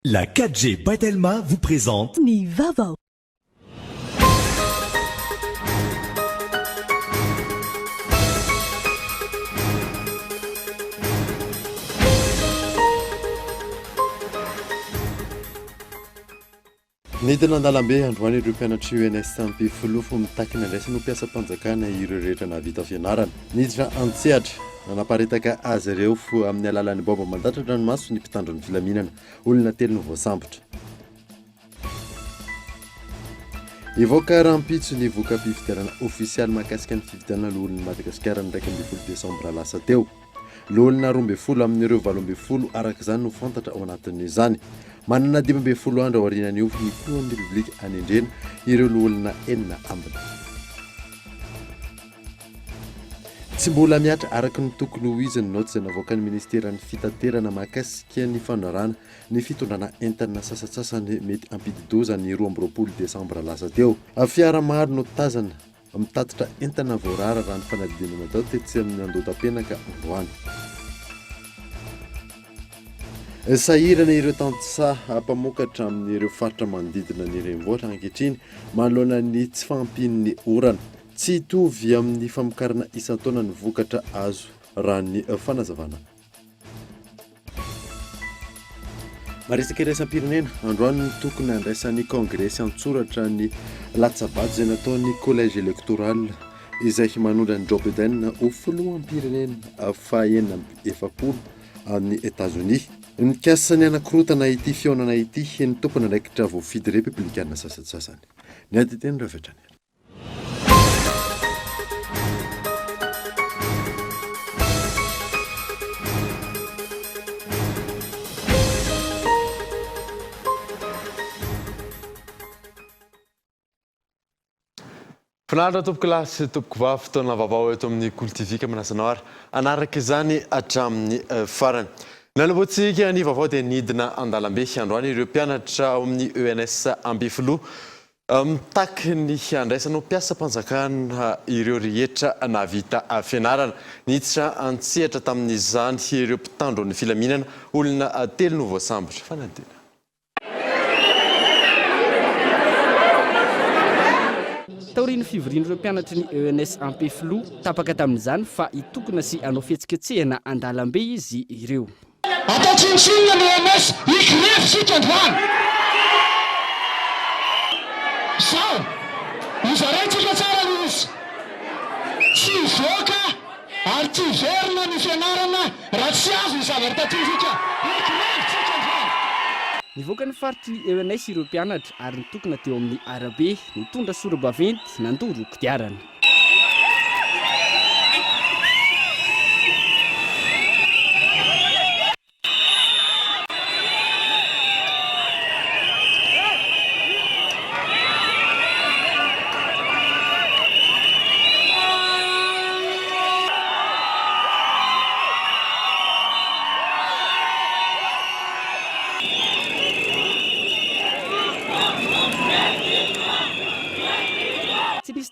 La 4G Batelma vous présente Ni Vava. Nidina andalambe androany ireo mpianatra UNS ampy filofo mitakina andraisy no mpiasa-panjakana ireo rehetra nahavita fianarana. Niditra antsehatra nanaparitaka azy ireo fo amin'ny alalan'ny baoba mandatra ranomaso ny mpitandro ny filaminana olona telo no voasambotra. Ivoaka rahampitso ny voka-pifidianana ofisialy mahakasika ny fifidianana loholon'ny Madagasikara ny 20 Desambra lasa teo. Loholona 12 amin'ireo 12 araka izany no fantatra ao anatin'izany. Manana 12 andro ao aorianan'io ny filohan'ny Republika anendrena ireo loholona enina ambiny. Tsy mbola miatra araka ny tokony ho izy ny noty izay navoakan'ny ministeran'ny fitaterana mahakasika ny fandrarana ny fitondrana entana sasatsasany mety ampididoza ny 12 Desambra lasa teo. Fiara maro no tazana mitatitra entana voarara raha ny fanadinana tao tetsy amin'ny andota-penaka androany. Sahirana ireo tantsa mpamokatra amin'ireo faritra manodidina ny renivohitra ankehitriny manoloana ny tsy fahampian'ny orana. Tsy hitovy amin'ny famokarana isan-taona ny vokatra azo raha ny fanazavana. Maresaka iraisam-pirenena androany ny tokony andraisan'ny kongresy antsoratra ny latsabato izay nataon'ny collège électoral izay manondra ny Joe Biden ho filoham-pirenena faha-40 amin'ny États-Unis. Mikasany anankirotana ity fionana ity ny tompony andraikitra voafidy republikana sasatsasany. Ny aditeny rehetrany. Finaritra tompoko lahy sy tompoko vavy fotoana vaovao eto amin'ny Kultivika manasanao ary anaraka izany hatramin'ny farany. Nalabotsika ny vaovao dia nidina andalambe androany ireo mpianatra ao amin'ny ENS Ambifilo mitaky ny andraisana mpiasa-panjakana ireo rehetra navita fianarana. Niditra antsehatra tamin'izany ireo mpitandro ny filaminana olona telo no voasambotra. Fanadina. Taoriny fivorian'ireo mpianatra ny ENS Ambifilo tapaka tamin'izany fa hitokona sy anao fihetsiketsehana andalambe izy ireo. Atao tsinitsinina ny ENS ikrefy sika androany. Sao, izaraitsika tsara izy. Tsy ivoaka ary tsy iverina ny fianarana raha tsy azo ny zavatra tatsika. Ikrefy sika androany. Nivoaka ny faritry ENS ireo mpianatra ary nitokona teo amin'ny arabe nitondra sorobaventy nandoro kodiarana.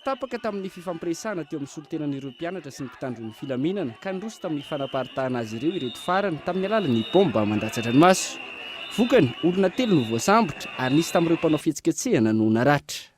Tapaka tamin'ny fifampiresahana teo amin'ny solotenan'ireo mpianatra sy ny mpitandro ny filaminana ka nirosy tamin'ny fanaparitahana azy ireo ireto farany tamin'ny alalan'ny bomba mandatsa-dranomaso. Vokany olona telo no voasambotra ary nisy tamin'ireo mpanao fihetsiketsehana no naratra.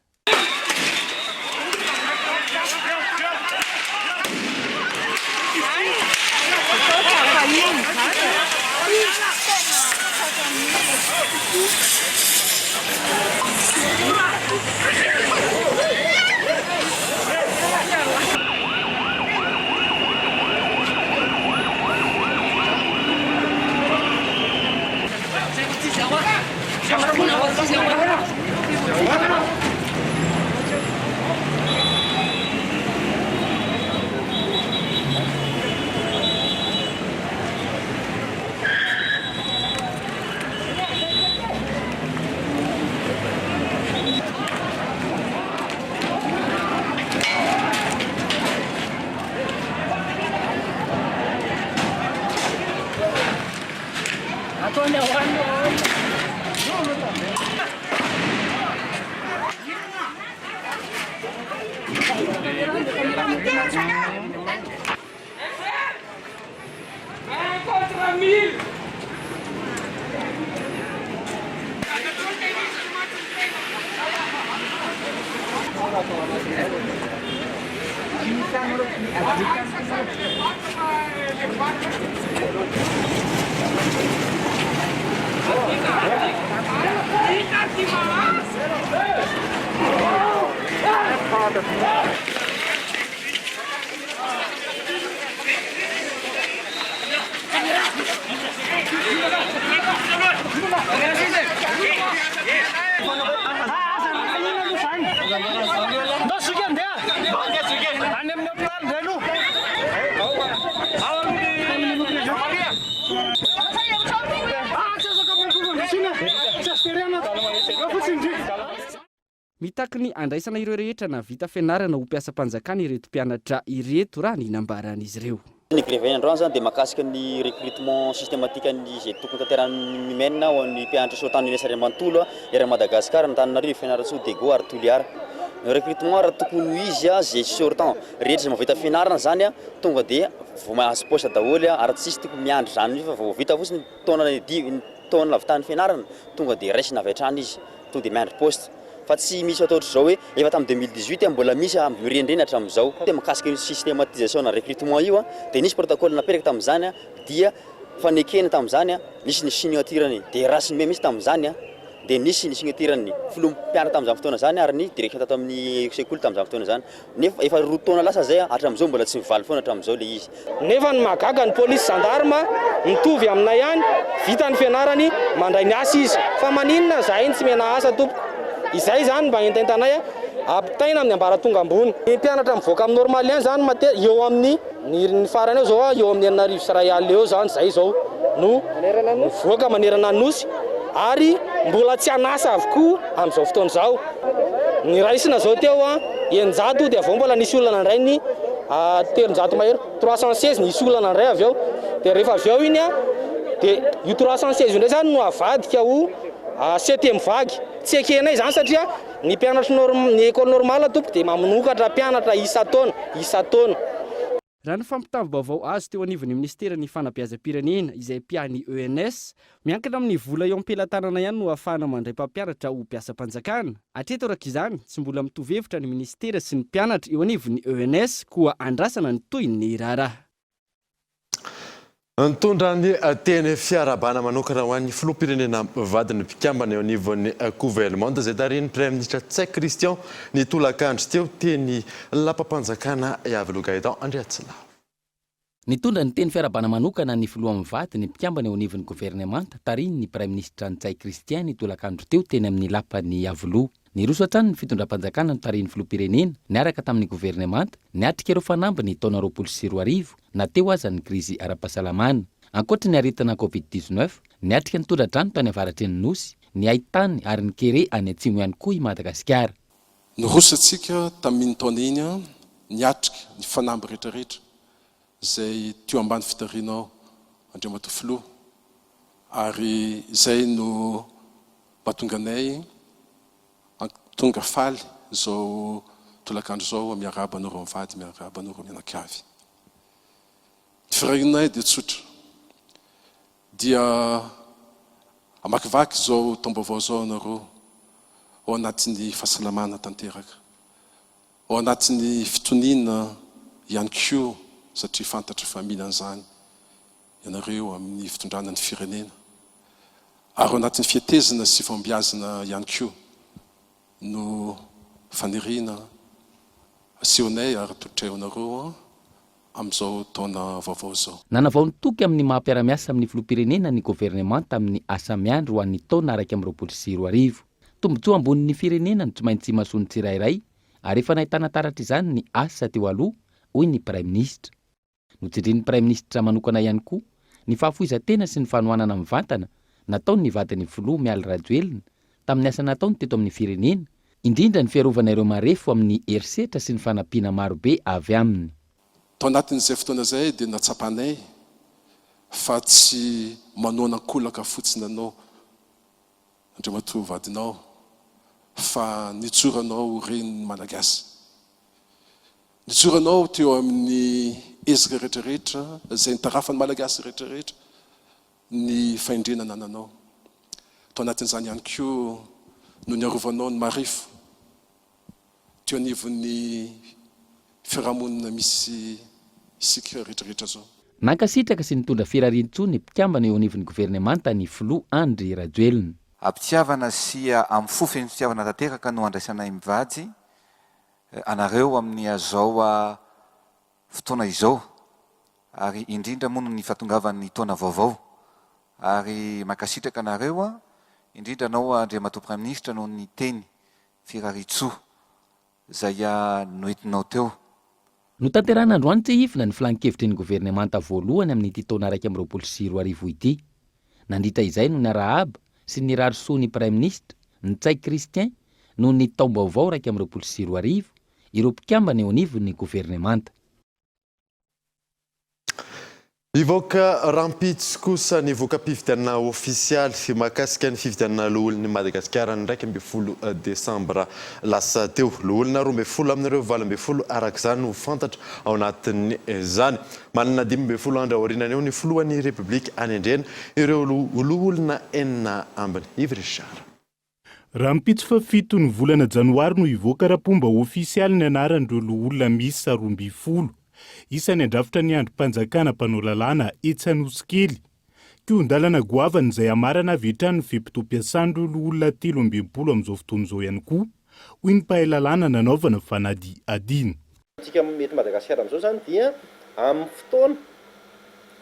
mitaky ny andraisana ireo rehetra na vita fianarana ho mpiasa-panjakana ireto mpianatra ireto raha ny nambaran'izy ireo. Ny grève androany zany dia mahakasika ny recrutement systématique an'izay tokony tanterahany mena ho an'ny mpianatra sautany universitaire manontolo ery Madagasikara Antananarivo Fianarantsoa Dego ary Toliara. Recrutement raha tokony ho izy zay sortant rehetra zay mahavita fianarana zany tonga dia vao mahazo poste daholo ary tsisy tokony miandry zany fa vao vita fotsiny taona lavitany fianarana tonga dia raisina avy hatrany izy tonga dia miandry poste. Fa tsy misy ataotry zao hoe efa tamin'ny 2018 mbola misy mirendreny hatramin'izao. Dia mahakasika io systématisation na recrutement io dia nisy protocole naperaka tamin'izany dia fanekena tamin'izany nisy ny signaturany dia rasiny me misy tamin'izany dia nisy ny signaturany filom-pianatra tamin'izany fotoana zany ary ny direction tato amin'ny sekoly tamin'izany fotoana zany. Nefa efa roa taona lasa zay hatramin'izao mbola tsy mivaly foana hatramin'izao le izy. Nefa ny mahagaga ny polisy gendarme mitovy aminay ihany vita ny fianarany mandray ny asa izy fa maninona zahay tsy mena asa tompo. Izay zany mba entaintanay apitaina amin'ny ambaratonga ambony. Ny mpianatra mivoaka amin'ny normal ihany zany eo amin'ny ny farany eo zao eo amin'ny 9 sy ray alina eo zany zay zao no mivoaka manerana nosy ary mbola tsy anasa avokoa amin'izao fotoana izao. Ny raisina zao teo 900 dia avao mbola nisy olana ndray ny 300 mahery 316 nisy olana ndray avy eo dia rehefa avy eo iny dia io 316 io ndray zany no avadika ho 7e vagy. Tsy ekenay zany satria ny mpianatra ny école normale tompo dia mamonokatra mpianatra isa-taona. Raha ny fampitam-baovao azo teo anivon'ny ministeran'ny fanabeazam-pirenena izay mpiany ENS miankina amin'ny vola eo am-pelantanana ihany no ahafahana mandray mpampianatra ho mpiasa-panjakana. Hatreto raka izany tsy mbola mitovy hevitra ny ministera sy ny mpianatra eo anivon'ny ENS koa andrasana ny toy ny raharaha. Nitondra ny teny fiarabana manokana ho an'ny filoham-pirenena vadiny mpikambana eo anivon'ny gouvernement izay tariny Premier ministre Tsay Christian ny tolakandro teo teny lapam-panjakana Yavy Gaëtan Andriatsila. Nitondra ny teny fiarabana manokana ny filohan'ny vadiny mpikambana eo anivon'ny gouvernement tariny ny Premier ministre Tsay Christian ny tolakandro teo teny amin'ny lapany Yavy. Ny roso hatrany ny fitondram-panjakana no tariny filoham-pirenena niaraka tamin'ny gouvernement niatrika ireo fanamby ny taona 2020 na teo aza ny krizy ara-pahasalamana. Ankoatra ny aretina COVID-19 niatrika ny tondra-drano tany avaratry ny nosy ny haitany ary ny kere any atsimo ihany koa i Madagasikara. Ny roso antsika tamin'ny taona iny niatrika ny fanamby rehetrarehetra izay teo ambany fitarianao Andriamatofiloha ary izay no mahatonga anay tonga faly zao tolakandro zao miaraba anao reo mivady miaraba anao reo mianakavy. Ny firahinay dia tsotra dia amakivaky zao taom-baovao zao anareo ao anatin'ny fahasalamana tanteraka ao anatin'ny fitoniana ihany koa satria fantatra fa mila an'izany ianareo amin'ny fitondrana ny firenena ary ao anatin'ny fiatezana sy fambiazana ihany koa no fanirina asehonay ary tolotra anareo amin'izao taona vaovao zao. Nanavao nitoky amin'ny maha-piara-miasa amin'ny filoham-pirenena ny gouvernement amin'ny asa miandry ho an'ny taona 2020. Tombotsoa ambonin'ny firenena no tsy maintsy mahasono tsirairay ary efa nahitana taratra izany ny asa teo aloha hoy ny Prime Ministre. Notsindrin'ny Prime Ministre manokana ihany koa ny fahafoizan-tena sy ny fanohanana mivantana nataony ny vadiny filoha Mialy Rajoelina tamin'ny asa nataony teto amin'ny firenena, indrindra ny fiarovana ireo marefo amin'ny herisetra sy ny fanampiana marobe avy aminy. Tao anatin'izay fotoana izay dia natsapanay fa tsy manoana kolaka fotsiny anao Andriamatoa vadinao fa nitsoranao reny malagasy. Nitsoranao teo amin'ny ezaka rehetrarehetra izay nitarafan'ny malagasy rehetrarehetra ny faindrenana ananao. Tao anatin'izany ihany koa no niarovanao ny marefo teo anivon'ny fiarahamonina misy isika rehetrarehetra zao. Nankasitraka sy nitondra firarian-tso ny mpikambana eo anivon'ny governemanta ny Filoha Andry Rajoelina. Ampitiavana sy amin'ny fofony fitiavana tanteraka no andraisanay mivady anareo amin'ny azao fotoana izao, ary indrindra moa no ny fahatongavan'ny taona vaovao, ary mankasitraka anareo indrindra anao Andriamatoa Prime Ministre no ny teny firaritso zay noentinao teo. No tanterana androany tsy hifina ny filan-kevitry ny governemanta voalohany amin'ity taona 2024 ity. Nandritra izay no ny arahaba sy ny rarisoa ny Prime Ministre, ny Tsay Christian no ny taom-baovao 2024 ireo mpikambana eo anivon'ny governemanta. Ivoaka rampitsy kosa ny voka-pifidianana ofisialy mahakasika ny fifidianana loholon'ny Madagasikara ny 12 Desambra lasa teo. Loholona 12 amin'ireo 24 arak'izany no fantatra ao anatin'ny zany. Manana 12 andro aorianany eo ny filohan'ny Republika any Andrena ireo loholona enina ambiny. Yves Richard. Rampitsy fa 7 ny volana Janoary no ivoaka rapomba ofisialy ny anaran'ireo loholona misy 12. Isany andrafitra ny androm-panjakana mpanao lalàna Etsanosikely. Kiondalana goavana izay amarana avy hatrany ny fepito-piasandro loholona 13 amin'izao fotoan'izao ihany koa, hoy ny mpahay lalàna nanaovana fanady adino. Tsika mety Madagasikara amin'izao zany dia amin'ny fotoana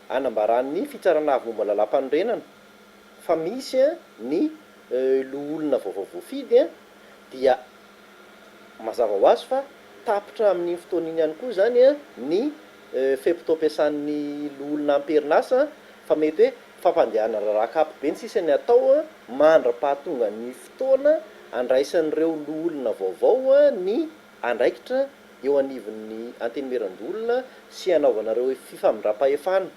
anambaran'ny fitsarana avy momba lalam-panorenana fa misy ny loholona vaovao voafidy dia mazava ho azy fa tapitra amin'ny fotoana iny ihany koa zany ny fepito-piasan'ny loholona amperinasa fa mety hoe fampandehanana raha-kapo be ny sisany atao mandra-pahatonga ny fotoana andraisan'ireo loholona vaovao ny andraikitra eo anivon'ny antenimieran-dolona sy anaovanareo fifamindram-pahefana.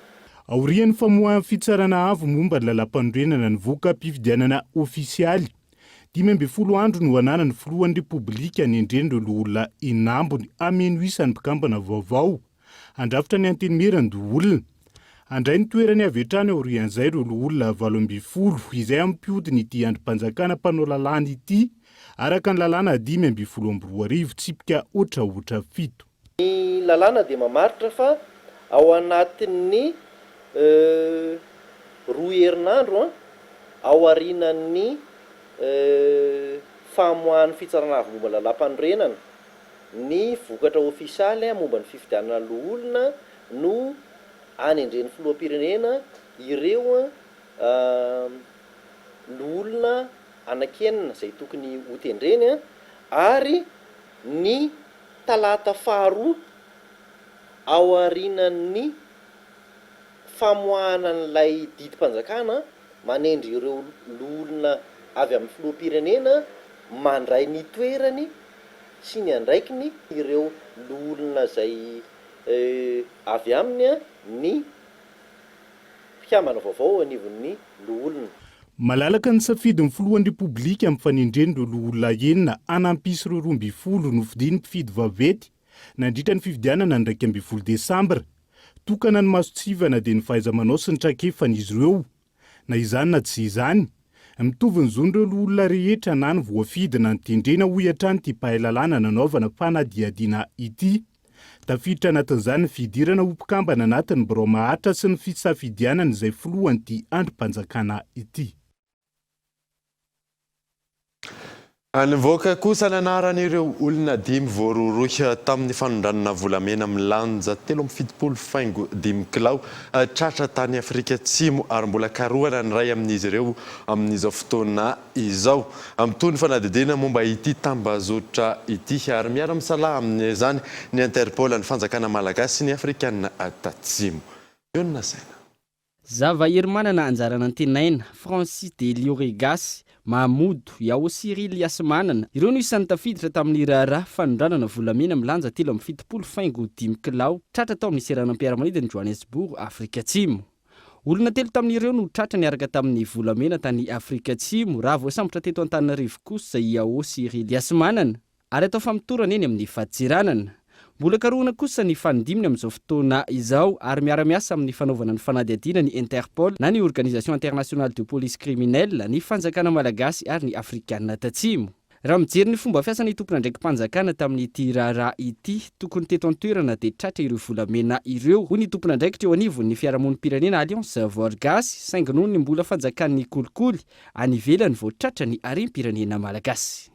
Aorian'ny famoahana fitsarana avo momba ny lalam-panorenana ny voka-pifidianana ofisialy. 12 andro no ananany filohan'ny Repoblika ny endren'ireo loholona inambony ameno isan'ny mpikambana vaovao. Andrafitra ny antenimieran-dolona. Andray ny toerany avy hatrany aorian'izay ireo loholona 12 izay ampiodiny ity androm-panjakana mpanao lalàna ity, araka ny lalàna 512 tsipika ohatraohatra 7. Ny lalàna dia mamaritra fa ao anatin'ny 2 herinandro ao aorianan'ny famoahany fitsarana avy momba lalam-panorenana ny vokatra ofisialy momba ny fifidianana loholona no any endren'ny filoham-pirenena ireo loholona anakenina izay tokony ho tendreny, ary ny talata faharoa ao aorianan'ny famoahana n'ilay didim-panjakana manendry ireo loholona avy amin'ny filoham-pirenena mandray ny toerany sy ny andraikiny ireo loholona izay avy aminy ny mpikambana vaovao anivon'ny loholona. Malalaka ny safidin'ny filohan'ny Repoblika amin'ny fanendren'ireo loholona enina anampisy ireo 12 nofidiny mpifidy vavety nandritra ny fifidianana ny 12 Desambra. Tokana ny masotsivana dia ny fahaiza-manao sy ny trakefan'izy ireo. Na izany na tsy izany, mitovy ny zon'ireo loholona rehetra na ny voafidy na ny tendrena hoy hatrany ity mpahay lalàna nanaovana fanadiadiana ity. Tafiditra anatin'izany ny fidirana ho mpikambana anatin'ny birao mahatra sy ny fisafidianana izay filohan'ity androm-panjakana ity. Nivoaka kosa ny anaran'ireo olona 5 voaroroy tamin'ny fanondranana volamena milanja 7.5 kilao tratra tany Afrika Atsimo ary mbola karohana ny ray amin'izy ireo amin'izao fotoana izao. Amin'itony fanadidina momba ity tambazotra ity ary miara-misalaha amin'izany ny Interpol ny fanjakana malagasy ny Afrikana Atsimo. Eo ny nasaina. Zavahery manana anjarana antenaina Francis de Lioregas Mahmoud Yao Cyril Yasmanana ireo no isan'ny tafiditra tamin'ny raharaha fanondranana volamena milanja 7.5 kilao tratra tao amin'ny seranam-piaramanidina ny Johannesburg, Afrika Atsimo. Olona 3 tamin'ireo no tratra niaraka tamin'ny volamena tany Afrika Atsimo raha voasambotra teto Antananarivo kosa Yao Cyril Yasmanana ary atao famitorana eny amin'ny fahatsiranana. Mbola karohana kosa ny fandiminy amin'izao fotoana izao ary miara-miasa amin'ny fanaovana ny fanadihadiana ny Interpol na ny Organisation Internationale de Police Criminelle, ny fanjakana malagasy ary ny Afrikana Atsimo. raha mijery ny fomba fiasan'ny tompona ndraikim-panjakana tamin'ity raharaha ity tokony teto an-toerana dia tratra ireo volamena ireo hoy ny tompona ndraiky teo anivon'ny fiarahamonim-pirenena Alliance Vorgasy saingy noho ny mbola fanjakan'ny kolikoly any ivelany vao tratra ny harem-pirenena malagasy.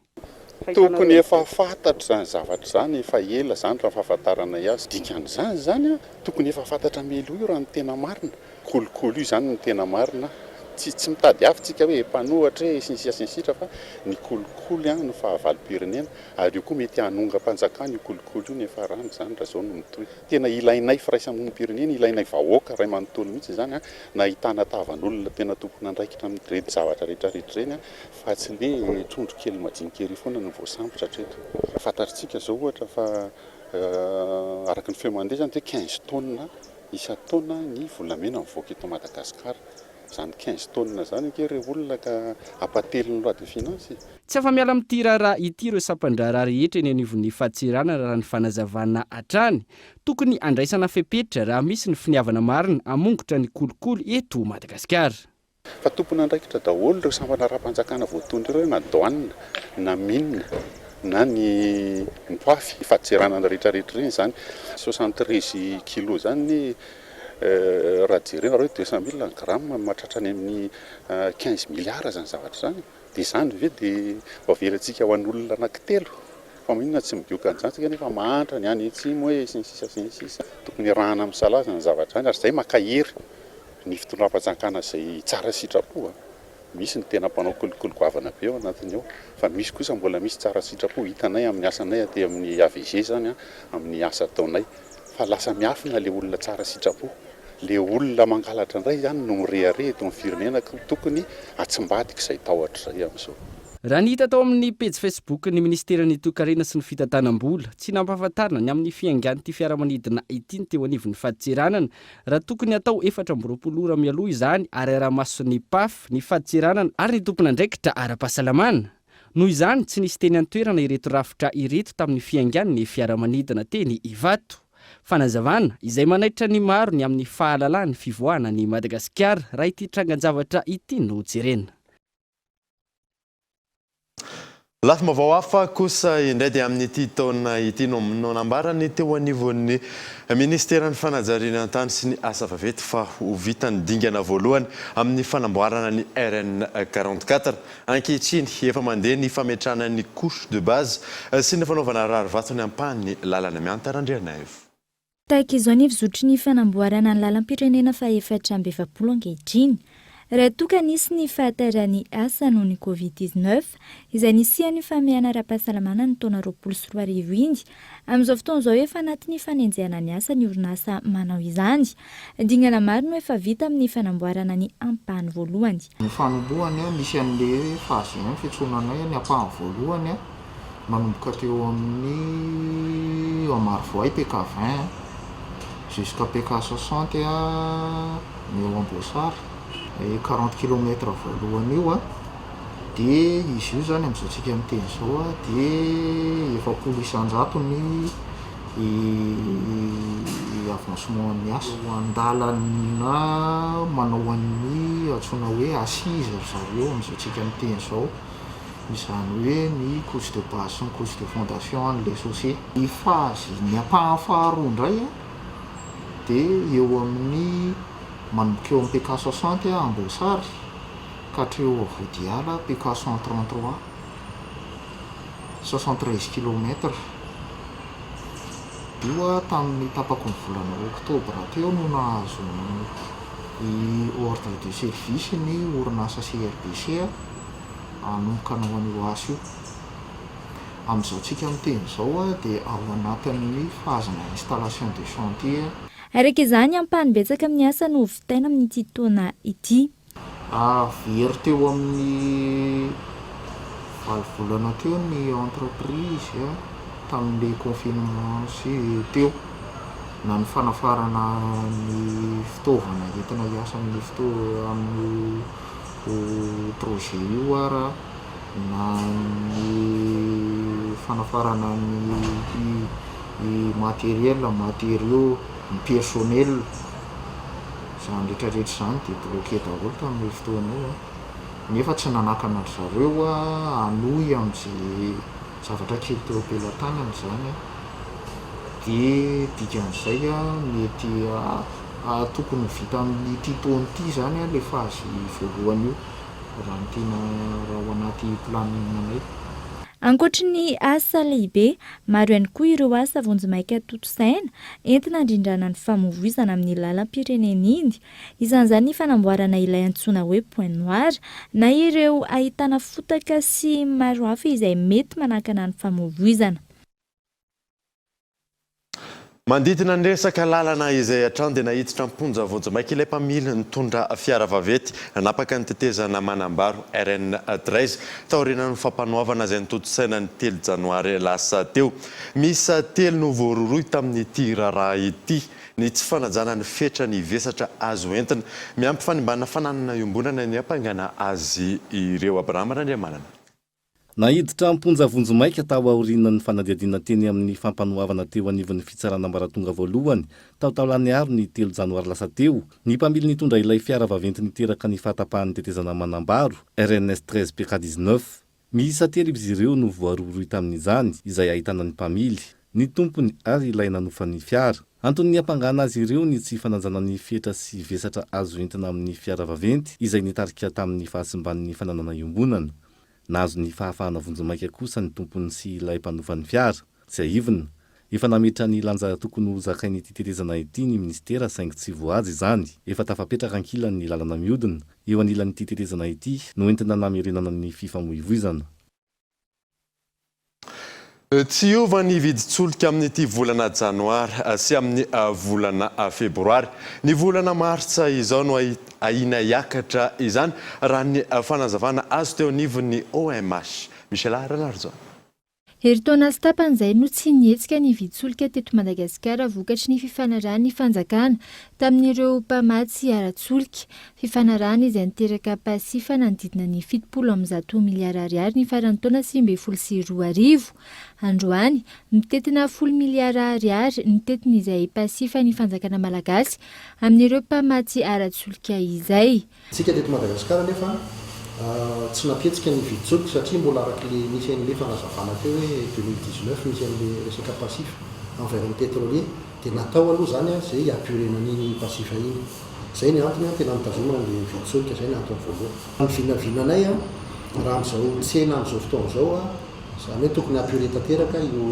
Tokony efa fantatra zany zavatra zany efa ela zany raha fahafantarana azy dikan'izany zany tokony efa fantatra meloa io raha ny tena marina kolikoly io zany ny tena marina tsy mitady avy-tsika hoe mpanohatra hoe sinsitra fa ny kolikoly no fahavalo-pirenena ary io koa mety hanonga-panjakana io kolikoly io nefa rano zany raha zao no mitohy tena ilainay firaisamonim-pirenena ilainay vahoaka ray manontolo mihitsy zany na ahitana tavan'olona tena tompona andraikitra amin'ny reto zavatra rehetrarehetra reny fa tsy le trondro kely majinikely foana no voasambotra hatreto fantatritsika zao ohatra fa araka ny feo mandeha zany hoe 15 tonnes isa-taona ny volamena mivoaka eto Madagasikara zany 15 tonnes zany ke ireo olona ka apatelin'ny loi de finance. Tsy afa-miala amin'ity raharaha ity ireo sampan-draharaha rehetra eny anivon'ny fahatsirana raha ny fanazavana hatrany tokony andraisana fepetra raha misy ny finiavana marina hamongotra ny kolikoly eto Madagasikara. Fa tompona andraikitra daholo ireo sampana raha-panjakana voatondra ireo na douane na mine na ny poafy fahatsirana rehetrarehetra reny zany 73 kilo zany raha jerena reo 200 000 gramma mahatratra any amin'ny 15 milliards zany zavatra zany dia zany ve dia vavelantsika ho an'olona anankitelo fa minona tsy mibioka an'izany tsika nefa mahantra ny any atsimo hoe sinsisa tokony rahana amin'ny salaza ny zavatra zany ary zay makahery ny fitondram-panjakana zay tsara sitrapo misy ny tena mpanao kolikoly goavana be ao anatiny ao fa misy kosa mbola misy tsara sitrapo hitanay amin'ny asanay aty amin'ny AVG zany amin'ny asa ataonay fa lasa miafina le olona tsara sitrapo le olona mangalatra indray zany no mirehare eto amin'ny firenena tokony atsimbadika izay tahotra izay amin'izao. Raha ny hita tao amin'ny pejy Facebook ny ministeran'ny toe-karena sy ny fitantanam-bola tsy nampahafantarina ny amin'ny fiangan'ity fiaramanidina ity ny teo anivon'ny fahaditsiranana raha tokony atao 420 ora mialoha izany ary ara-maso ny PAF ny fahaditsiranana ary ny tompona ndraikitra ara-pahasalamana. Noho izany tsy nisy teny an-toerana ireto rafitra ireto tamin'ny fiangan'ny fiaramanidina teny Ivato. Fanazavana izay manaitra ny maro ny amin'ny fahalalany fivoahana ny Madagasikara raha ity trangan-javatra ity no jerena. Lafima vao hafa kosa indray dia amin'ity taona ity no nambarany teo anivon'ny ministeran'ny fanajariana an-tany sy ny asa vaventy fa ho vitany dingana voalohany amin'ny fanamboarana ny RN 44 ankehitriny efa mandeha ny fametrahana ny couche de base sy ny fanaovana rarivato ampahany lalana miantarandriana evo. Tahaka izao ny fizotry ny fanamboarana ny lalam-pirenena fa 420 ankehitriny. Raha toka nisy ny fahatarany asa noho ny Covid-19 izay nisihany famehana ara-pahasalamana ny taona 2021 indy amin'izao fotoana izao efa anatin'ny fanenjehana ny asa ny orinasa manao izany. Dingana maro no efa vita amin'ny fanamboarana ny ampahany voalohany. Ny fanombohany misy an'le fazy ny fitsonanay ny ampahany voalohany manomboka teo amin'ny Amarvoay PK20 jusqu'à PK60 ny eo Ambosary 40 km voalohany io dia izy io zany amin'izao tsika miteny zao dia 700 ny avancement ny asa andalana manao an'ny atsona hoe assise zareo amin'izao tsika miteny zao izany hoe ny couche de base sy ny couche de fondation an'le chaussée. Ny phase ny ampahany faharoa indray dia eo amin'ny manomboka eo amin'ny PK60 Ambosary ka hatreo Vodiala PK133 73 km. Io tamin'ny tapaka ny volana Oktobra teo no nahazo ny ordre de service ny orinasa CRBC anomboka anao an'io asa io. Amin'izao tsika miteny zao dia ao anatin'ny fazena installation de chantier. Araka izany ampahany betsaka amin'ny asa no vitaina amin'ity taona ity. Very teo amin'ny 7 volana teo ny entreprise tamin'ilay confinement sy teo na ny fanafarana ny fitaovana entina hiasa amin'ny projet io ara na ny fanafarana ny matériaux ny personnel zany rehetrarehetra zany dia bloqué daholo tamin'ilay fotoana io nefa tsy nanakana ry zareo anohy amin'izay zavatra kely teo ampelantanana zany dia dikan'izay mety tokony vita amin'ity taona ity zany le fazy voalohany io raha ny tena raha ao anaty planinanay. Ankoatra ny asa lehibe, maro ihany koa ireo asa vonjimaika toto-saina entina handrindrana ny famovoizana amin'ny lalam-pirenena iny. Izan'izany ny fanamboarana ilay antsoina hoe point noir na ireo ahitana fotaka sy maro hafa izay mety manakana ny famovoizana. Manditina ny resaka lalana izay hatrany dia nahiditra amponja vonjimaika ilay mpamily nitondra fiara vaventy nanapaka ny tetezana manambaro RN13 taorian'ny fampanoavana izay nitoto-saina ny 3 janoary lasa teo. Misy telo no voaroroy tamin'ity raharaha ity ny tsy fanajana ny fetra ny vesatra azo entina miampy fanimbana fananana iombonana ny ampangana azy ireo. Abraham Randriamanana. Nahiditra amponja vonjimaika tao aorian'ny fanadihadiana teny amin'ny fampanoavana teo anivon'ny fitsarana ambaratonga voalohany tao Taolagnaro ny 3 janoary lasa teo. Ny mpamily nitondra ilay fiara vaventy niteraka ny fahatapahan'ny tetezana manambaro RNS 13 PK19. Miisa telo izy ireo no voaroroy tamin'izany izay ahitana ny mpamily, ny tompony ary ilay nanofan'ny fiara. Antony ampangana azy ireo ny tsy fananjana ny fetra sy vesatra azo entina amin'ny fiara vaventy izay nitarika tamin'ny fahasimban'ny fananana iombonana. Nazo ny fahafahana vonjimaika kosa ny tompony sy ilay mpanofan'ny fiara. Tsy aivina, efa nametra ny lanja tokony ho zakain'ity tetezana ity ny ministera saingy tsy voazy izany. Efa tafapetraka ankilany lalana mihodina eo anilan'ity tetezana ity no entina namerenana ny fifamoivoizana. Tsy hiova ny vidin-tsolika amin'ity volana janoary sy amin'ny volana febroary. Ny volana martsa izao no ahina hiakatra izany raha ny fanazavana azo teo anivon'ny OMH. Michel Ranarzo. Heritaona sy tapan'izay no tsy nihetsika ny vidin-tsolika teto Madagasikara vokatry ny fifanarahan'ny fanjakana tamin'ireo mpamatsy ara-tsolika. Fifanarahana izay niteraka pasifa nanodidina ny 700 miliara ariary ny faran'ny taona 2022. Androany, mitetina 10 miliara ariary ny tetin'izay pasifa ny fanjakana malagasy amin'ireo mpamatsy ara-tsolika izay. Tsika teto Madagasikara nefa tsy napetsika ny vidin-tsolika satria mbola arak'ilay misy an'ilay fanazavana teo hoe 2019 misy an'ilay resaka pasifa envers ny pétrolier dia natao aloha zany izay ampirenan'iny pasifa iny. Izay ny antony tena mitazomana ilay vidin-tsolika, izay ny antony voalohany. Ny vinavinanay raha amin'izao tsena amin'izao fotoana izao zany hoe tokony ampire tanteraka io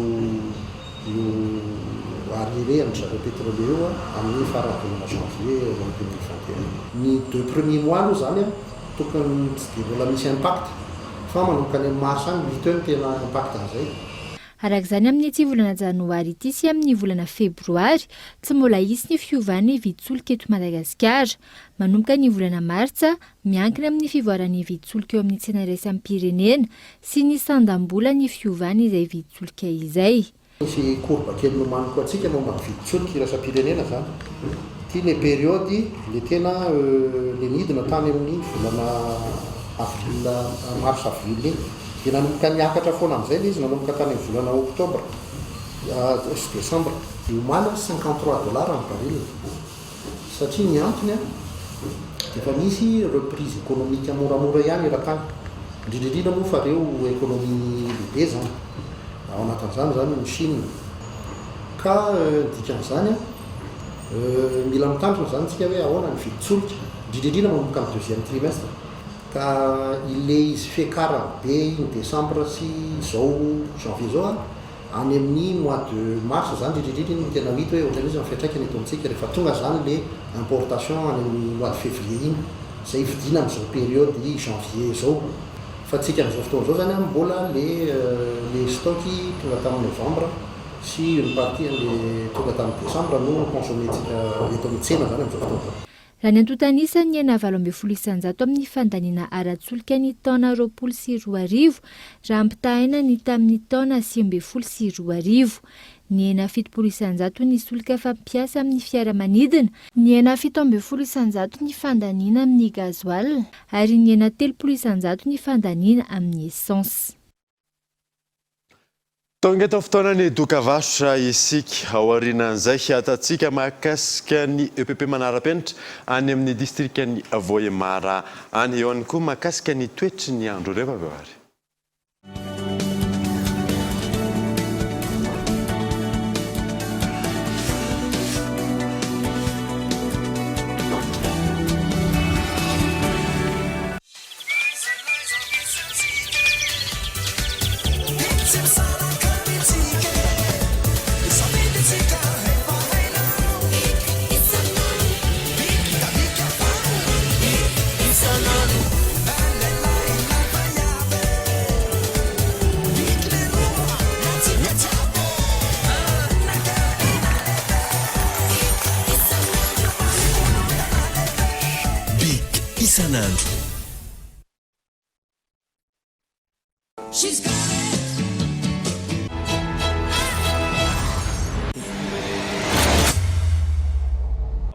arriéré amin'ny zareo pétrolier io amin'ny faran'ny volana janvier 2021. Ny 2 premiers mois aloha zany tokony tsy dia mbola misy impact fa manomboka any amin'ny mars any vita eo tena impact an'izay. Arak'izany amin'ny ity volana janoary ity sy amin'ny volana febroary tsy mbola hisy ny fiovan'ny vidin-tsolika eto Madagasikara. Manomboka ny volana martsa miankina amin'ny fivoaran'ny vidin-tsolika eo amin'ny tsena iraisam-pirenena sy ny sandam-bola ny fiovan'ny izay vidin-tsolika izay. Misy courbe kely nomaniko antsika momba ny vidin-tsolika iraisam-pirenena zany. Ity le période le tena le midina tany amin'ny volana avril mars avril iny dia nanomboka niakatra foana amin'izay le izy nanomboka tany amin'ny volana oktobra sy desambra omana $53 amin'ny baril satria ny antony efa misy reprise économique moramora ihany eran-tany indrindrindrindra moa fa reo économie lehibe zany ao anatin'izany zany ny Chine ka dikan'izany mila mitandrina zany tsika hoe ahoana ny vidin-tsolika indrindrindrindra manomboka amin'ny 2e trimestre ka ilay izy fekara be ny desambra sy izao janvier zao any amin'ny mois de mars zany indrindrindrindra ny tena mity hoe ohatrany izy mifiatraikany eto amintsika rehefa tonga zany le importation any amin'ny mois de février iny izay vidina amin'izao période janvier zao. Fa tsika amin'izao fotoana zao zany mbola le stocki tonga tamin'ny novembre sy une partie le tonga tamin'ny décembre no consommentsika eto amin'ny tsena zany amin'izao fotoana. Raha ny antontanisany ny 920 isanjato amin'ny fandaniana ara-tsolika ny taona 2020 raha ampitahina ny tamin'ny taona 2020. Ny 70 isanjato ny solika fampiasa amin'ny fiaramanidina, ny 70 isanjato ny fandaniana amin'ny gazoil ary ny 30 isanjato ny fandaniana amin'ny essence. Tonga eto fotoana ny doka vasotra isika ao aorianan'izay atatsika mahakasika ny EPP manara-penitra any amin'ny distrikany Vohemara any eo ihany koa mahakasika ny toetry ny andro rehefa avy eo ary.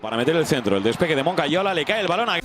Para meter el centro, el despegue de Moncayola, le cae el balón a...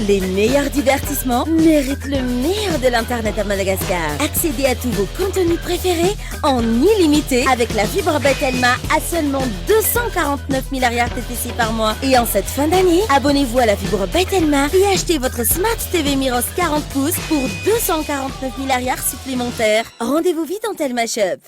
Les meilleurs divertissements méritent le meilleur de l'Internet à Madagascar. Accédez à tous vos contenus préférés en illimité avec la fibre Betelma à seulement 249 milliards TTC par mois. Et en cette fin d'année, abonnez-vous à la fibre Betelma et achetez votre Smart TV Miros 40 pouces pour 249 milliards supplémentaires. Rendez-vous vite en Telma Shop.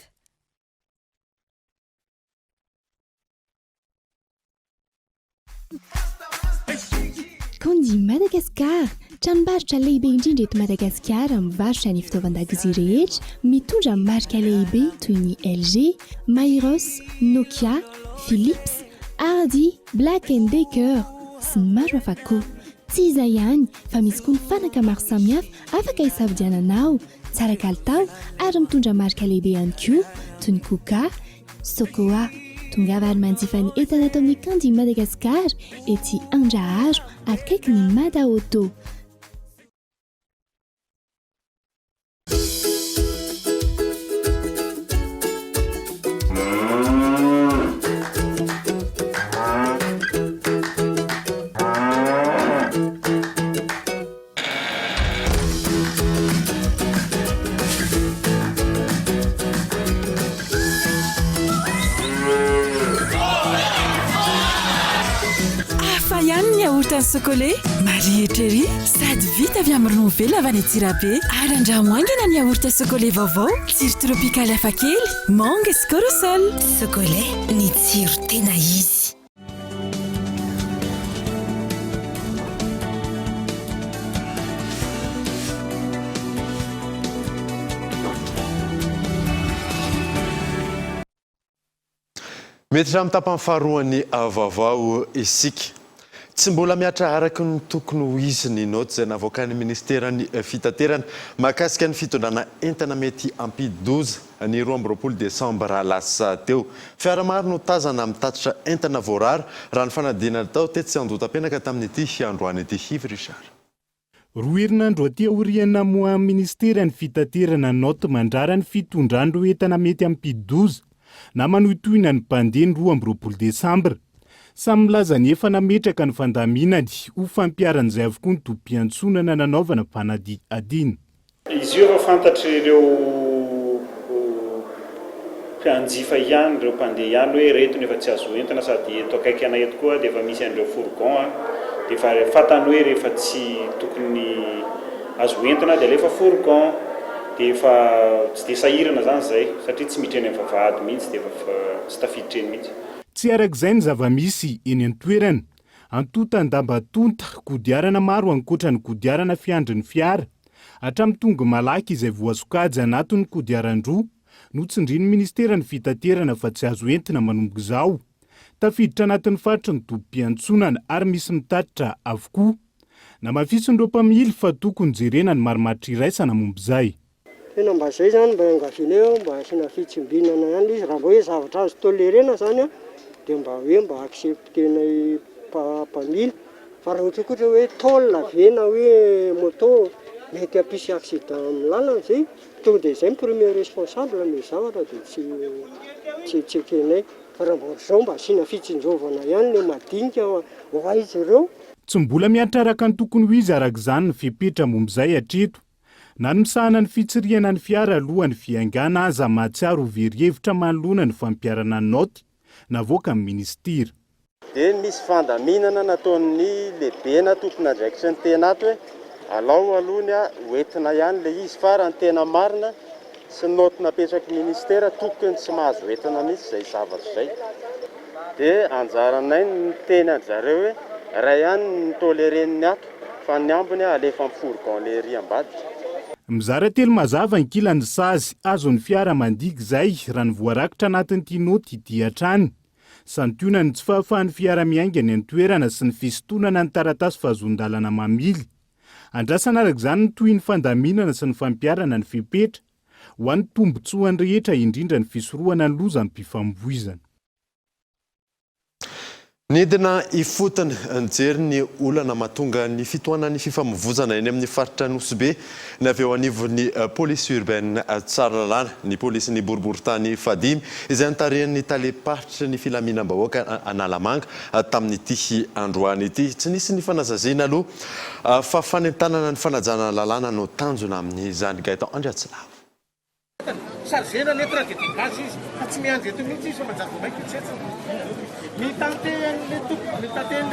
Kondi Madagascar, tranombarotra lehibe indrindra eto Madagasikara mivarotra ny fitaovan-dakozia rehetra mitondra marika lehibe toy ny LG, Mairos, Nokia, Philips, Hardy, Black & Decker sy ny maro hafa koa. Tsy izay ihany fa misy koa ny fanaka maro samihafa afaka hisafidiananao, tsara kalitao ary mitondra marika lehibe ihany koa toy ny Kuka, Sokoa. Tongava ary manjifa ny entana ato amin'ny Kandi Madagasikara ety Andraharo akaiky ny Mada Auto. Sokolé, Marie Ery, sady vita avy amin'ny ronono velona avy any Antsirabe ary andramoangana ny yaourt sokolé vaovao, tsiro tropikaly hafakely, mangue sy corosol. Sokolé, ny tsiro tena izy. Mety raha mitapany faharoany vaovao isika. Tsy mbola miatra araky ny tokony ho izy ny noty izay navoakan'ny ministerany fitaterana mahakasika ny fitondrana entana mety ampy-12 ny 12 Desambra lasa teo. Fiara maro no tazana mitatitra entana voarara raha ny fanadinana tao tetsy andotam-penaka tamin'ity androany ity Hivy Richard. Roa herinandro aty aoriana moa ministerany fitaterana noty mandrara ny fitondrandro entana mety ampy-12 na manohitohina ny mpandeha ny 12 Desambra. Samy milaza ny efa nametraka ny fandaminany ho fampiaran'izay avokoa ny topi-antsonana nanaovana mpanady adiny. Izy io efa fantatry ireo mpianjifa ihany, ireo mpandeha ihany hoe reto nefa tsy azo entana sady eto akaiky ana eto koa dia efa misy an'ireo fourgon dia efa fantany hoe rehefa tsy tokony azo entana dia alefa fourgon dia efa tsy dia sahirana zany izay satria tsy mitreny amin'ny vavahady mihitsy dia efa tsy tafiditra eny mihitsy. Tsy arak'izay ny zava-misy eny an-toerana, antota andamba-tonta kodiarana maro ankoatra ny kodiarana fiandrin'ny fiara. Hatramin'ny tonga malaky izay voasokajy anatin'ny kodiaran-droa no tsindrin'ny ministerany fitaterana fa tsy azo entina manomboka izao. Tafiditra anatin'ny faritra ny topi-antsonana ary misy mitatitra avokoa. Namafison'ireo mpamily fa tokony jerena ny marimaritra iraisana momba izay. Tena mba izay zany mba angaviana eo mba asiana fitsimbianana ihany izy raha mba hoe zavatra azo tolerena zany dia mba hoe mba acceptena mpamily fa raha ohatra hoe tôle vena hoe moto mety hampisy accident amin'ny lalana zay tonga dia izay ny premier responsable amin'ny zavatra dia tsy ekenay fa raha mbory zao mba asiana fitsinjovana ihany le madinika ho aizy ireo. Tsy mbola miantraraka ny tokony ho izy arak'izany ny fipetra momb'izay hatreto na ny misahana ny fitsiriana ny fiara alohan'ny fiaingana aza mahatsiaro very-hevitra manoloana ny fampiarana ny naoty navoaka amin'ny ministira. Dia misy fandaminana nataon'ny lehibena tompona andraikitra ny tena ato hoe alao alohany hoentina ihany le izy fa raha ny tena marina sy ny naoty napetraky ministera tokony tsy mahazo hoentina mihitsy izay zavatra izay. Dia anjaranay ny teny anjareo hoe raha ihany ny tolereniny ato fa ny ambony alefa amin'ny fourgon le riam-bady. Mizara telo mazava ny kilany sazy azon'ny fiara mandiky izay raha ny voarakitra anatin'ity naoty ity hatrany. Santionany ny tsy fahafahan'ny fiara miaingana ny toerana sy ny fisontonana ny taratasy fahazon-dalana mamily. Andrasana arak'izany ny toy ny fandaminana sy ny fampiarana ny fipetra ho an'ny tombotsoany rehetra indrindra ny fisorohana ny loza ny mpifamoivoizana. Nidina ifotony anjery ny olana mahatonga ny fitohanan'ny fifamoivoizana eny amin'ny faritra Nosbe ny avy eo anivon'ny polisy urbaine Tsaralalàna ny polisy boriboritany Fadimy izay nitarehan'ny talepatritra ny filaminam-bahoaka Analamanga tamin'ity androany ity. Tsy nisy ny fanazaziana aloha fa fanentanana ny fanajana lalàna no tanjona amin'izany Gaëtan Andriatsilava. Sargena letra dia digasy izy fa tsy miandry eto mihitsy izy fa manjary maika tsetsina. Mitantehan'le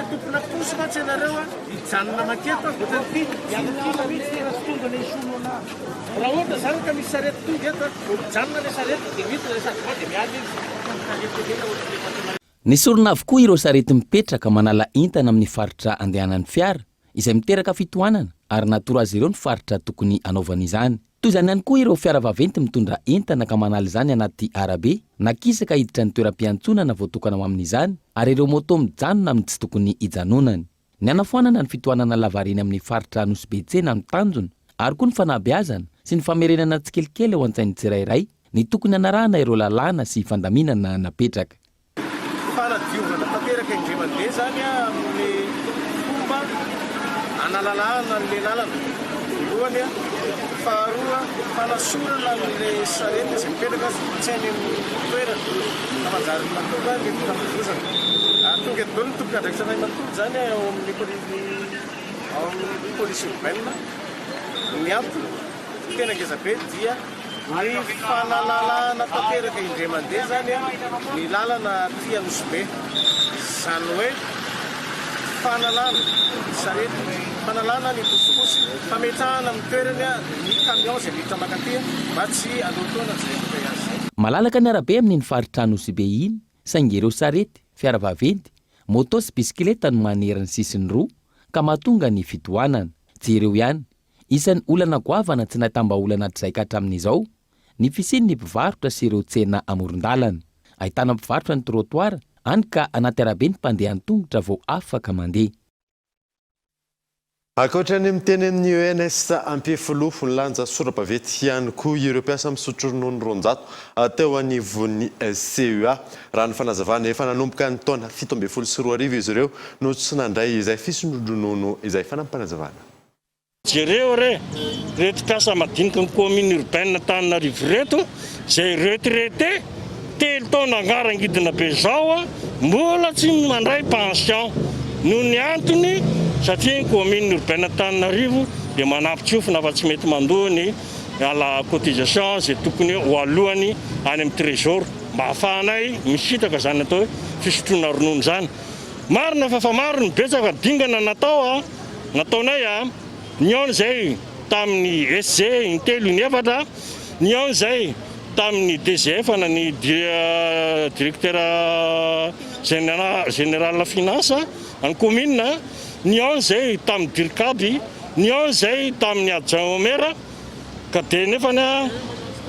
tompona posy mantsy ianareo hijanona maketo voatan'ity ianakila mihitsy raha fitondana isolona raha ohatra zany ka misy sarety tonga eto mijanona le sarety dia mihitsy le sarety dia miady izy. Nisorona avokoa ireo sarety mipetraka manala entana amin'ny faritra andehanan'ny fiara izay miteraka fitohanana ary natoro azy ireo ny faritra tokony anaovana izany. Toy izany ihany koa ireo fiara vaventy mitondra entana ka manala izany anaty arabe nakisaka hiditra ny toeram-piantsonana voatokana ho amin'izany ary ireo moto mijanona amin'ny tsy tokony hijanonany. Ny anafoanana ny fitohanana lavareny amin'ny faritra Nosbetsena ny tanjona ary koa ny fanabeazana sy ny famerenana tsikelikely eo an-tsainy tsirairay ny tokony anarahana ireo lalàna sy fandaminana napetraka. Fanadiovana tanteraka indrimandeha zany amin'ny fomba analalàna le lalana. Voalohany faharoa fanasorana le sarety izay mipetraka tsy any amin'ny toerana fa manjary matonga ny fifamoivoizana. Tonga eto daholo ny tompona andraikitra anay manontolo zany ao amin'ny polisy urbaine. Ny antony tena ngeza be dia ny fanalalàna tanteraka indray mandeha zany ny lalana ty Nosbe. Zany hoe fanalàna sarety fanalàna ny posiposy fametrahana amin'ny toerana ny camion izay miditra makaty mba tsy alotoana izay azy. Malalaka ny arabe amin'ny faritra Nosbe iny saingy ireo sarety, fiara vaventy, moto sy bisikileta no manerana sisiny roa ka mahatonga ny fitohanana. Tsy ireo ihany, isan'ny olana goavana tsy nahitam-baolana hatrizay ka hatramin'izao ny fisian'ny mpivarotra sy ireo tsena amoron-dalana. Ahitana mpivarotra ny trottoir any ka anaty arabe ny mpandeha an-tongotra vao afaka mandeha. Ankoatrany miteny amin'ny ENS Ampefiloha ny lanja sora-bavety ihany koa ireo mpiasa misotro ronono ronjato teo anivon'ny CEA. Raha ny fanazavana efa nanomboka ny taona 17 izy ireo no tsy nandray izay fisondronono izay fanampanazavana. Jereo reto mpiasa madinika ny commune urbaine Antananarivo reto izay retraité telo taona angarangidina be zao mbola tsy mandray pension noho ny antony satria ny commune urbaine Antananarivo dia manampy-tsofina fa tsy mety mandoa ny ala cotisation izay tokony ho alohany any amin'ny trésor mba hahafahanay misitaka zany atao hoe fisotroana ronono zany. Marina fa maro ny betsaka dingana nataonay ny ao izay tamin'ny SG intelo ny efatra, ny ao izay tamin'ny DGF na ny directeur général finance any commune, ny ao izay tamin'ny DIRCAB, ny ao izay tamin'ny adjoint au maire ka dia nefany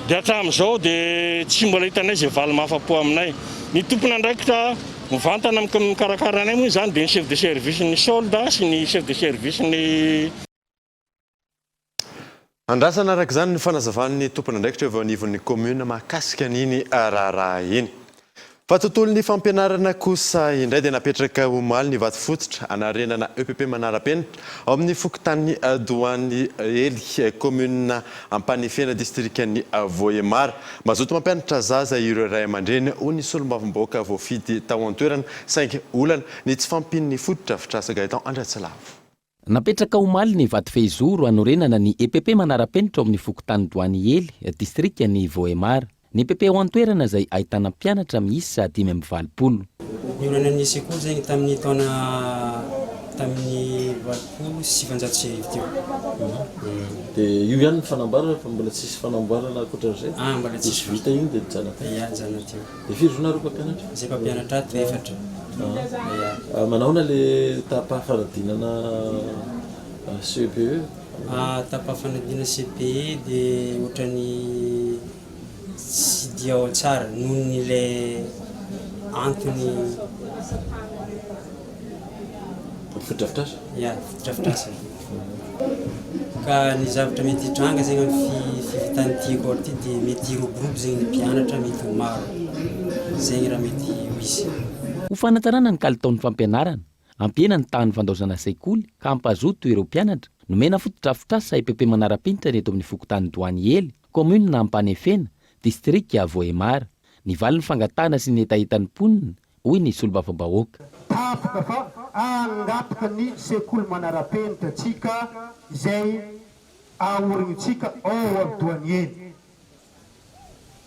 dia hatramin'izao dia tsy mbola hitanay izay valy mahafa-po aminay. Ny tompona andraikitra mivantana amin'ny mikarakara anay moa izany dia ny chef de service ny soldat sy ny chef de service ny Andrasana araka izany ny fanazavan'ny tompona andraikitra eo anivon'ny commune mahakasika an'iny raharaha iny. fa tontolo ny fampianarana kosa indray dia napetraka omaly ny vato fototra anarenana EPP manara-penitra ao amin'ny fokontany Doany Hely commune Ampanefena distrikany Vohemara mazoto mampianatra zaza ireo ray aman-dreny ho ny solombavamboaka voafidy tao an-toerana saingy olana ny tsy fampin'ny fototra Fitrasa Gaëtan Andratsilavo. Napetraka omaly ny vato fehizoro anorenana ny EPP manara-penitra ao amin'ny fokontany Doany Hely distrikany Vohemara. Ny EPP ao an-toerana izay ahitana mpianatra miisa 520. Nioranan'ny sekoly zegny tamin'ny taona tamin'ny 20 sy 700 teo. Dia io ihany ny fanamboarana fa mbola tsisy fanamboarana ankoatran'izay? Mbola tsisy vita iny dia jana teo. Ia, jana teo. Dia firy zonareo mpampianatra? Zay mpampianatra 4. Manaona le tapafanadinana CPE? Tapafanadinana CPE dia ohatrany tsy dia ao tsara noho ny le antony fotodrafitrasa? Ia, fotodrafitrasa. Ka ny zavatra mety hitranga zegny amin'ny fivitan'ity école ity dia mety roboroby zegny ny mpianatra mety ho maro. Zegny raha mety hisy. Ho fanatarana ny kalitaon'ny fampianarana, ampiena ny tany fandaozana sekoly ka hampazoto ireo mpianatra. Nomena fotodrafitrasa EPP manara-penitra eto amin'ny fokontany Doany Hely, commune Ampanefena, distrikta Vohemara. Ny valiny fangatana sy ny etahitan'ny mponina hoy ny solombavambahoaka. Tapaka fa angataka ny sekoly manara-penitra tsika izay aorinitsika ao amin'ny Doany Hely.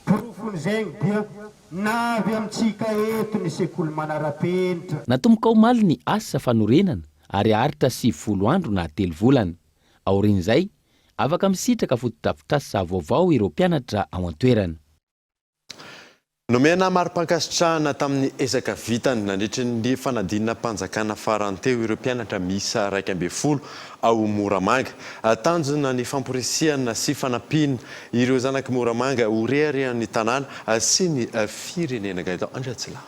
Porofony zegny dia navy amintsika eto ny sekoly manara-penitra. Natomboka omaly ny asa fanorenana ary aritra 70 andro na 3 volana. Aorin'izay, afaka misitraka fotodrafitrasa vaovao ireo mpianatra ao an-toerana. Nomena mari-pankasitrahana tamin'ny ezaka vitany nandritra ny fanadinana mpanjakana faranteo ireo mpianatra miisa 12 ao Moramanga. Tanjona ny famporisiana sy fanampiana ireo zanaky Moramanga ho reharehan'ny tanàna sy ny firenena Gaëtan Andratsilavo.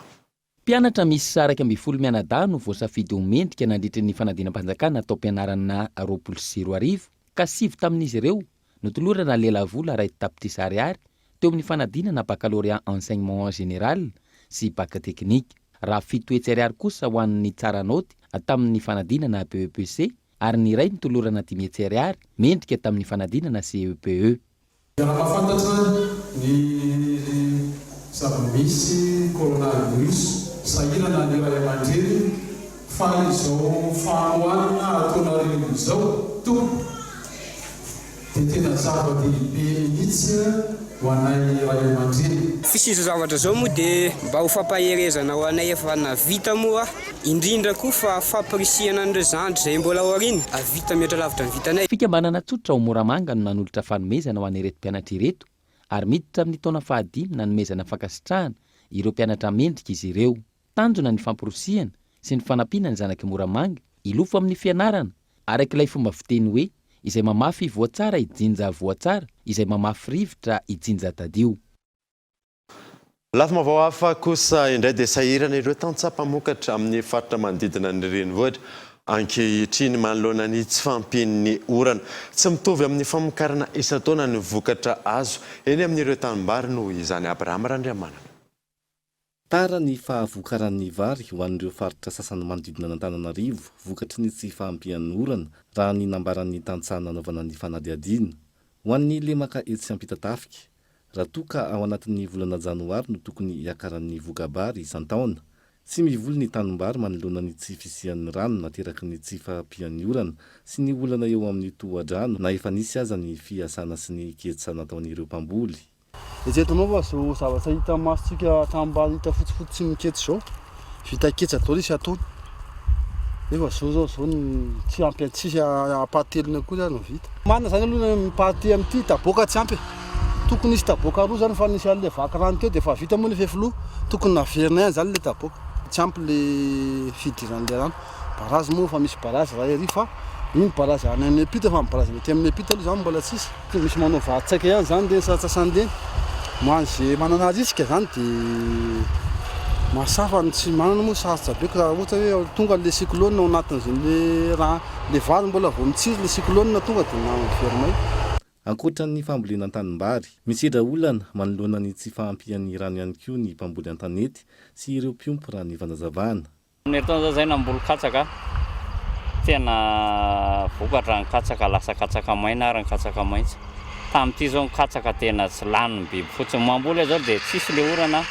Mpianatra miisa 12 mianadahy no voasafidy ho mendrika nandritra ny fanadinam-panjakana atao mpianarana 24 ka 7 tamin'izy ireo notolorana lelavola ray tapitisa ariary teo amin'ny fanadinana baccalauréat enseignement général sy bac technique. Raha 7 hetsy ariary kosa ho an'ny tsara noty tamin'ny fanadinana BEPC ary ny iray nitolorana 5 hetsy ariary mendrika tamin'ny fanadinana CEPE. Raha mahafantatra ny zava-misy coronavirus sahirana ny ray aman-dreny fa izao fahaoanina ataonareo izao tompo dia tena zava-dehibe mihitsy ho anay ray aman-dreny. Fisizo zavatra zao moa dia mba ho fampaherezana ho anay efa navita moa indrindra koa fa fampirisihana an'ireo zandry izay mbola ao aoriana avita metra lavitra ny vitanay. Fikambanana tsotra ao Moramanga no nanolotra fanomezana ho an'ireto mpianatra ireto ary miditra amin'ny taona 5 nanomezana fankasitrahana ireo mpianatra mendrika izy ireo. Tanjona ny famporosiana sy ny fanampiana ny zanaky Moramanga ilofo amin'ny fianarana arak'ilay fomba fiteny hoe izay mamafy voatsara ijinja voatsara, izay mamafy rivotra ijinja tadio. Lafy mavao hafa kosa indray dia sahirana ireo tantsapamokatra amin'ny faritra manodidina ny renivohitra ankehitriny manoloana ny tsy fampin'ny orana. Tsy mitovy amin'ny famokarana isan-taona ny vokatra azo eny amin'ireo tanimbary noho izany Abraham Randriamanana. Tara ny fahavokaran'ny vary ho an'ireo faritra sasany manodidina n'Antananarivo vokatry ny tsy fahampian'ny orana raha ny nambaran'ny tantsahana anaovana ny fanadihadiana. Ho an'ny lemaka etsy ampita-tafika, raha toka ao anatin'ny volana janoary no tokony hiakaran'ny vokabary isan-taona. Tsy mivoly ny tanimbary manoloana ny tsy fisian'ny rano nateraky ny tsy fahampian'ny orana sy ny olana eo amin'ny tohadrano na efa nisy aza ny fiasana sy ny ketsana ataon'ireo mpamboly. Ejetonao fa zao zavatra hita masitsika tanimbary hita fotsifotsy sy miketsy zao vita ketsa daholo isy atony. Efa zao tsy ampy tsisy apahatelony koa zany vita. Manana zany aloha mipahaty amin'ity taboaka tsy ampy. Tokony isy taboaka roa zany fa nisy an'le vaky rano teo dia efa vita moa ny fefilo tokony naverina zany le taboaka. Tsy ampy le fidiran'le rano. Barazy moa fa misy barazy raha ery fa iny barazy any amin'ny epita fa barazy mety amin'ny epita aloha zany mbola tsisy. Misy manao vatsaika ihany zany dia satsasandeny. Moany izay manana azy isika zany dia mahasafa tsy manana moa sarotra be raha ohatra hoe tonga le cyclone ao anatin'izay le raha le vary mbola vao mitsiry le cyclone tonga dia naverina. ankoatran'ny fambolena an-tanimbary misedra olana manoloana ny tsy fahampian'ny rano ihany koa ny mpamboly an-tanety sy ireo mpiompy raha ny fanazavana. Nertona zay namboly katsaka tena vokatra ny katsaka lasa katsaka maina ary ny katsaka maitso. Tamin'ity zao ny katsaka tena tsy lany ny biby fotsiny mamboly zao dia tsisy le orana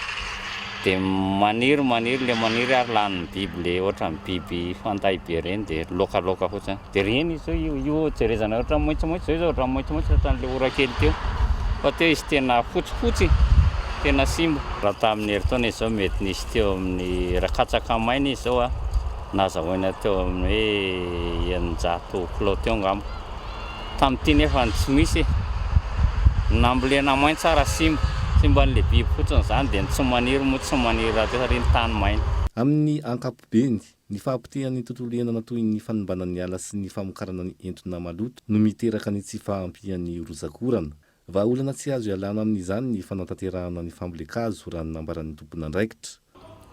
dia maniry le maniry ary lany ny biby le ohatra ny biby fantay be reny dia lokaloka fotsiny. Dia reny izy io jerezana ohatra maitsomaitso zao ohatra maitsomaitso ohatran'le ora kely teo. Fa teo izy tena fotsifotsy tena simba. Raha tamin'ny heritaona izy zao mety nisy teo amin'ny raha katsaka maina izy zao nazahoana teo amin'ny hoe 100 kilao teo ngamba. Tamin'ity nefa tsy misy nambolena maina tsara simba n'le biby fotsiny zany dia tsy maniry mo tsy maniry raha teo reny tany maina. Amin'ny ankapobeny ny fahampitehan'ny tontolo iainana toy ny fanombanan'ny ala sy ny famokarana ny entona maloto no miteraka ny tsy fahampian'ny rozakorana. Vahaolana tsy azo ialana amin'izany ny fanatanterahana ny fambolekazo raha ny nambaran'ny tompona andraikitra.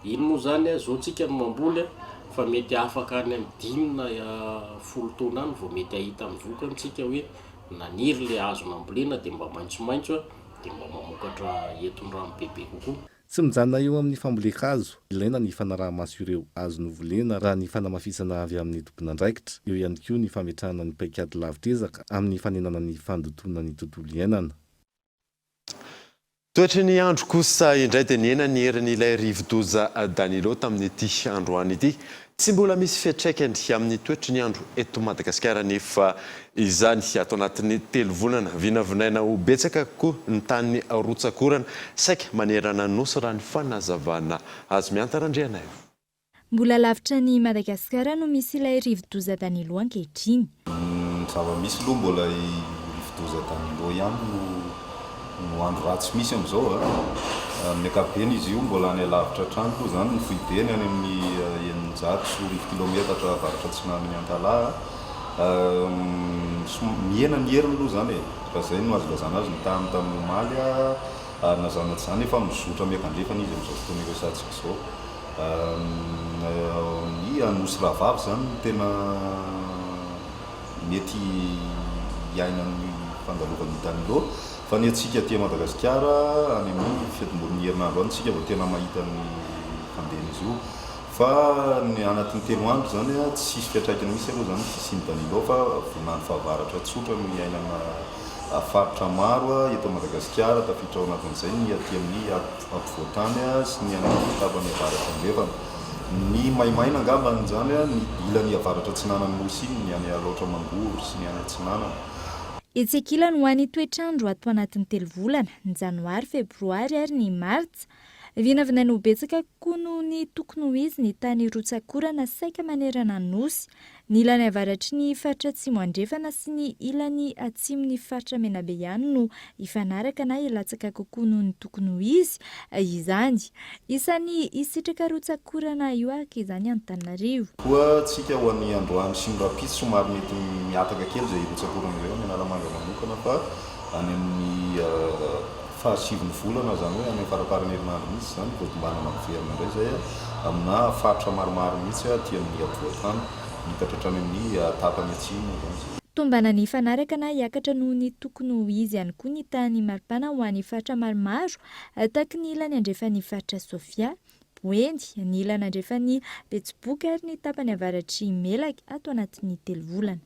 Ino moa zany zao tsika no mamboly fa mety afaka any amin'ny 10 na 10 taona any vao mety ahita mivoaka amintsika hoe naniry le azo nambolena dia mba maitsomaitso dia mba mamokatra enton-drano bebe kokoa. Tsy mijanona eo amin'ny fambolekazo, ilaina ny fanaraha-maso ireo azo novolena raha ny fanamafisana avy amin'ny tompona andraikitra. Eo ihany koa ny fametrahana ny paikady lavitra amin'ny fanenana ny fandotona ny tontolo iainana. Toetry ny andro kosa indray dia niena ny herin'ilay Rivodoza Danilo tamin'ity androany ity. Tsy mbola misy fiantraikany amin'ny toetry ny andro eto Madagasikara nefa izany atao anatin'ny 3 volana vinavinaina ho betsaka koa ny tany rotsakorana saika manerana nosy raha ny fanazavana azy miantarandriana io. Mbola lavitra ny Madagasikara no misy ilay Rivodoza Danilo ankehitriny. Zava-misy aloha mbola Rivodoza Danilo ihany no andro ratsy misy amin'izao amin'ny ankapobeny izy io mbola any lavitra trano koa zany ny foibeny any amin'ny 100 kilometatra avaratra tsinany ny Antalaha. Miena ny heriny aloha zany fa zay no azo lazana azy ny tamin'ny omaly nazanatra zany efa mizotra miakandrefana izy amin'izao fotoana iresantsika izao. Ny anosy rahavavy zany tena mety iainan'ny fandalovan'ny Danilo. Fa ny atsika aty Madagasikara any amin'ny fiatomborin'ny herinandro any tsika vao tena mahita ny fandehana izy io. Fa ny anatin'ny 3 andro zany tsisy fiantraikany misy aloha zany fisian'ny Danilo fa vonany fahavaratra tsotra no iainana faritra maro eto Madagasikara tafiditra ao anatin'izay ny aty amin'ny ampovoantany sy ny amin'ny tapany avaratra andrefana. Ny maimaina angambany zany ny ilan'ny avaratra tsinanany nosy ny any aloatra mangory sy ny any atsinanana. Etsekila no any toetrandro ato anatin'ny 3 volana ny janoary, febroary ary ny martsa. Vinavinaina ho betsaka koa noho ny tokony ho izy ny tany rotsakorana saika manerana nosy, ny ilany avaratry ny faritra atsimo andrefana sy ny ilany atsimony faritra menabe ihany no ifanaraka na ilatsaka kokoa noho ny tokony ho izy izany. Isan'ny isitraka rotsakorana io izany Antananarivo. Koa tsika ho an'ny androany sy ny rapitsy somary mety miataka kely zay rotsakorana io ny Analamanga manokana fa any amin'ny fahasiviny volana zany hoe any faraparany herinandro mihitsy zany voatombanana miverina indray zay amina faritra maromaro mihitsy aty amin'ny ampovoantany mikatratra any amin'ny tapany atsimo. Tombana ny fanaraka na hiakatra noho ny tokony ho izy ihany koa ny tany maripana ho an'ny faritra maromaro tahaka ny ilany andrefan'ny faritra Sofia, Boendy, ny ilany andrefan'ny Betsiboka ary ny tapany avaratry Melaky ato anatin'ny 3 volana.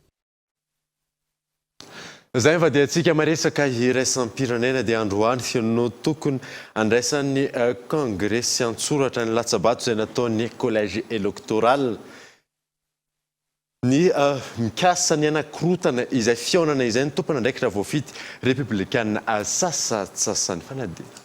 Zay va dia antsika maresaka iraisampirenena dia androany no tokony andraisan'ny kongresy antsoratra ny latsabato zay nataon'ny collège électoral. Ny mikasa ny anakorotana izay fiaonana izay ny tompona andraikitra voafity républicaine sasatsasany fanadina.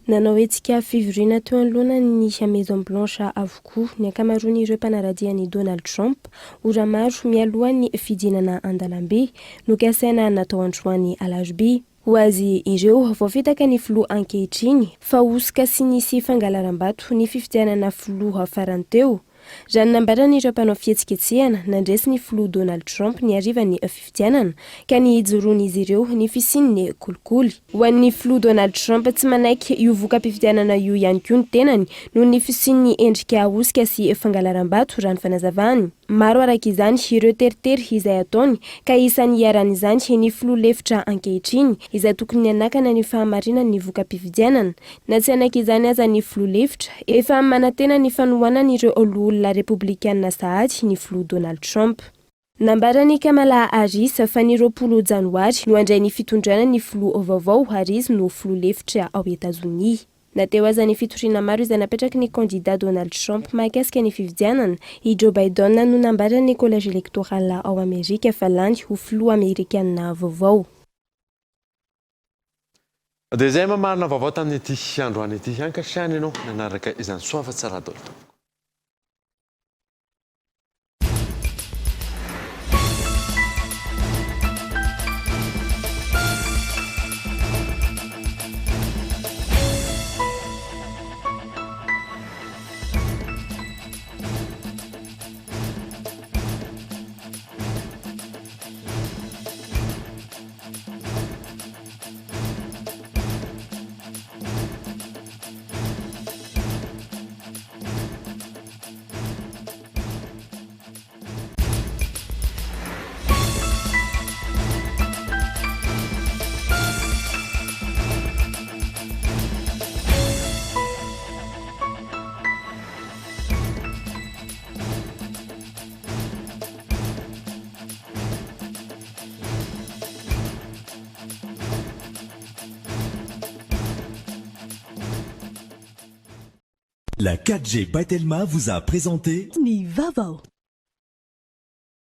Nanao etsika fivoriana teo anoloana ny Maison Blanche avokoa ny ankamaroan'ireo mpanaradian'i Donald Trump ora maro mialohan'ny fidinana an-dalambe no kasaina natao androany alarobia. Ho azy ireo voafitaka ny filoha ankehitriny fa osika sy nisy fangalaram-bato ny fifidianana filoha farany teo. Raha nambaran'ireo mpanao fihetsiketsehana nandresy ny filoha Donald Trump ny harivan'ny fifidianana ka ny ijoroan'izy ireo ny fisiany kolikoly. Ho an'ny filoha Donald Trump tsy manaiky io voka-pifidianana io ihany koa ny tenany noho ny fisiany endrika osika sy fangalaram-bato raha ny fanazavany. Maro araka izany ireo teritery izay ataony ka isan'ny hiaran'izany ny filoha-lefitra ankehitriny izay tokony hanakana ny fahamarinana ny voka-pifidianana. Na tsy anaka izany aza ny filoha-lefitra, efa manantena ny fanohanana ireo olona republikanina sahady ny filoha Donald Trump. Nambarany Kamala Harris fa ny 20 Janoary no handray ny fitondrana ny filoha vaovao Harris no filoha-lefitra ao Etazonia. Nateo aza ny fitoriana maro izay napetraky ny candidat Donald Trump mahakasika ny fifidianana, i Joe Biden no nambarany ny collège électoral ao Amerika fa lany ho filoha Amerikanina vaovao. Dia izay mamarina vaovao tamin'ity androany ity, ankasiany ianao nanaraka izany soava tsara daholo. La 4G by Telma vous a présenté Ni Vavao.